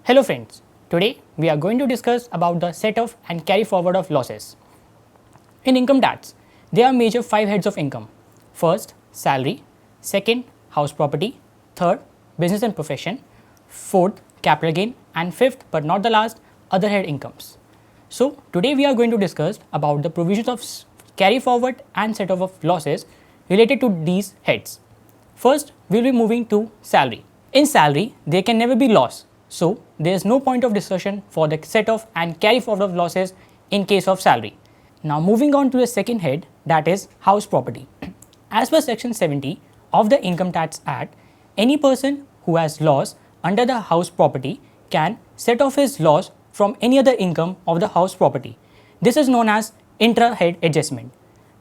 Hello friends, today we are going to discuss about the set off and carry forward of losses. In income tax, there are major 5 heads of income. First, salary. Second, house property. Third, business and profession. Fourth, capital gain. And fifth but not the last, other head incomes. So today we are going to discuss about the provisions of carry forward and set off of losses related to these heads. First, we will be moving to salary. In salary, there can never be loss. So there is no point of discussion for the set off and carry forward of losses in case of salary. Now moving on to the second head, that is house property. As per section 70 of the Income Tax Act, any person who has loss under the house property can set off his loss from any other income of the house property. This is known as intra-head adjustment.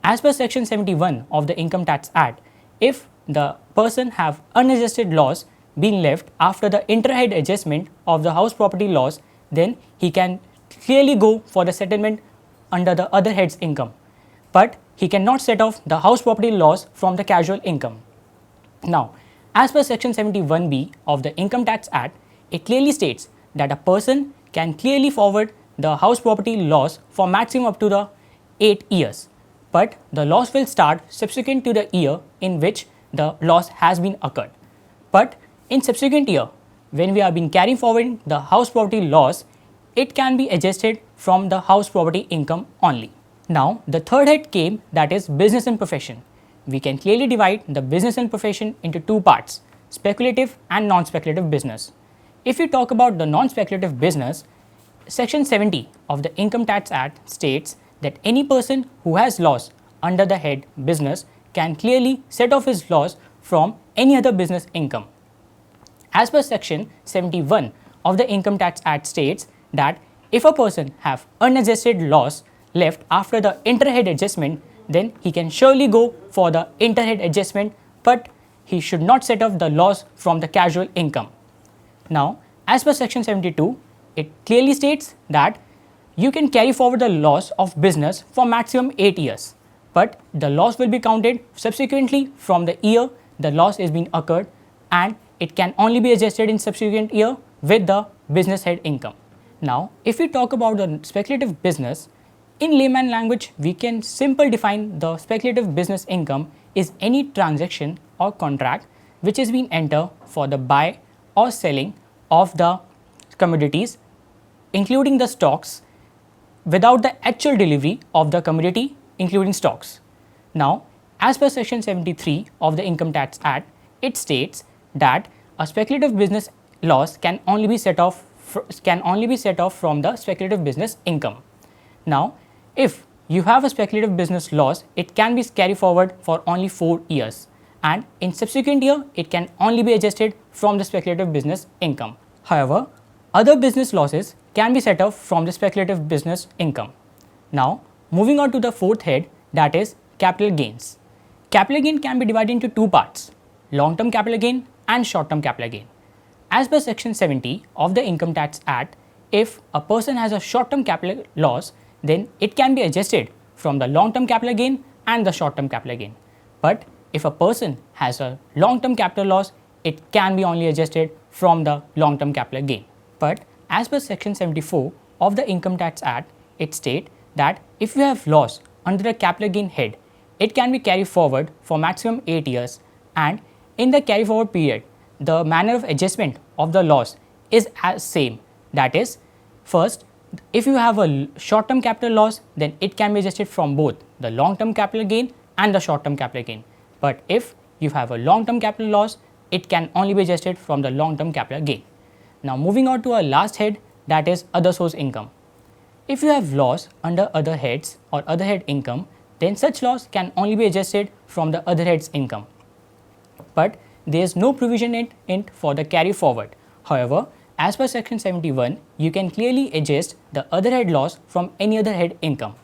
As per section 71 of the Income Tax Act, if the person have unadjusted loss being left after the intra-head adjustment of the house property loss, then he can clearly go for the settlement under the other head's income, but he cannot set off the house property loss from the casual income. Now, as per section 71B of the Income Tax Act, it clearly states that a person can clearly forward the house property loss for maximum up to the 8 years, but the loss will start subsequent to the year in which the loss has been occurred. But in subsequent year, when we are being carrying forward the house property loss, it can be adjusted from the house property income only. Now, the third head came, that is business and profession. We can clearly divide the business and profession into two parts, speculative and non-speculative business. If we talk about the non-speculative business, section 70 of the Income Tax Act states that any person who has loss under the head business can clearly set off his loss from any other business income. As per section 71 of the Income Tax Act states that if a person have unadjusted loss left after the inter-head adjustment, then he can surely go for the inter-head adjustment, but he should not set off the loss from the casual income. Now, as per section 72, it clearly states that you can carry forward the loss of business for maximum 8 years, but the loss will be counted subsequently from the year the loss is being occurred, and it can only be adjusted in subsequent year with the business head income. Now, if we talk about the speculative business, in layman language, we can simply define the speculative business income is any transaction or contract which is being entered for the buy or selling of the commodities, including the stocks, without the actual delivery of the commodity, including stocks. Now, as per section 73 of the Income Tax Act, it states that a speculative business loss can only be set off from the speculative business income. Now, if you have a speculative business loss, it can be carried forward for only 4 years, and in subsequent year it can only be adjusted from the speculative business income. However, other business losses can be set off from the speculative business income. Now, moving on to the fourth head, that is capital gains. Capital gain can be divided into two parts, long-term capital gain and short-term capital gain. As per section 70 of the Income Tax Act, if a person has a short-term capital loss, then it can be adjusted from the long-term capital gain and the short-term capital gain. But if a person has a long-term capital loss, it can be only adjusted from the long-term capital gain. But as per section 74 of the Income Tax Act, it states that if you have loss under the capital gain head, it can be carried forward for maximum 8 years, and in the carry forward period, the manner of adjustment of the loss is as same. That is, first, if you have a short-term capital loss, then it can be adjusted from both the long-term capital gain and the short-term capital gain. But if you have a long-term capital loss, it can only be adjusted from the long-term capital gain. Now, moving on to our last head, that is other source income. If you have loss under other heads or other head income, then such loss can only be adjusted from the other head's income, but there is no provision in it for the carry forward. However, as per section 71, you can clearly adjust the other head loss from any other head income.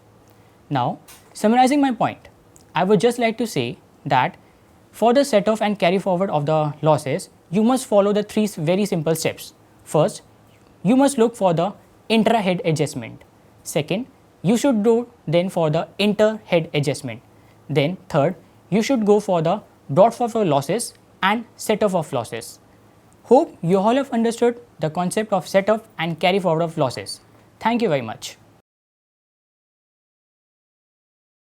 Now, summarizing my point, I would just like to say that for the set off and carry forward of the losses, you must follow the 3 very simple steps. First, you must look for the intra-head adjustment. Second, you should go then for the inter-head adjustment. Then third, you should go for the brought forward losses and set off of losses. Hope you all have understood the concept of set off and carry forward of losses. Thank you very much.